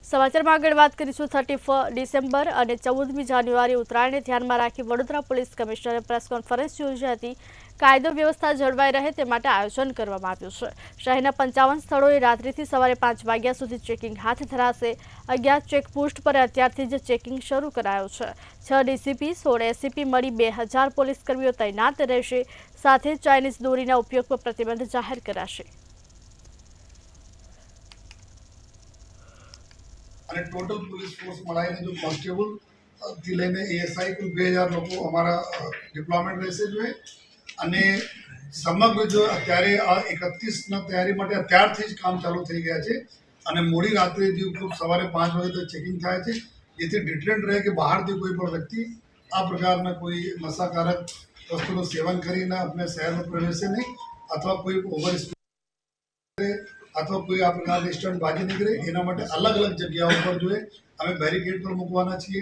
સમાચારમાં આગળ વાત કરીશું 31 ડિસેમ્બર અને 14મી જાન્યુઆરી ઉત્તરાયણને ધ્યાનમાં રાખી વડોદરા પોલીસ કમિશનરે પ્રેસ કોન્ફરન્સ યોજી હતી। કાયદો વ્યવસ્થા જળવાઈ રહે તે માટે આયોજન કરવામાં આવ્યું છે। શહેરના 55 સ્થળોએ રાત્રિથી સવારે 5 વાગ્યા સુધી ચેકિંગ હાથ ધરાશે। 11 ચેકપોસ્ટ પર અત્યારથી જ ચેકિંગ શરૂ કરાયું છે। 6 ડીસીપી 16 એસીપી મળી 2000 પોલીસ કર્મીઓ તૈનાત રહેશે। સાથે ચાઇનીઝ દોરીના ઉપયોગ પર પ્રતિબંધ જાહેર કરાશે। અને ટોટલ પોલીસ ફોર્સ મળાઈને જો કોન્સ્ટેબલ થી લઈને એએસઆઈ કુલ 2000 લોકો અમારા ડિપ્લોયમેન્ટ રહેશે જોઈએ। અને સમગ્ર જો અત્યારે આ 31ના તૈયારી માટે અત્યારથી જ કામ ચાલુ થઈ ગયા છે। અને મોડી રાત્રે જે ખૂબ સવારે 5 વાગે તો ચેકિંગ થાય છે, જેથી ડિટેન્ટ રહે કે બહારથી કોઈ પણ વ્યક્તિ આ પ્રકારના કોઈ નશાકારક વસ્તુનું સેવન કરીને આપણે શહેરમાં પ્રવેશે નહીં, અથવા કોઈ ઓવર અથવા કોઈ આ પ્રકારની સ્ટન્ટ બાજી નીકળે। એના માટે અલગ અલગ જગ્યાઓ પર જોઈએ અમે બેરિકેડ પર મૂકવાના છીએ।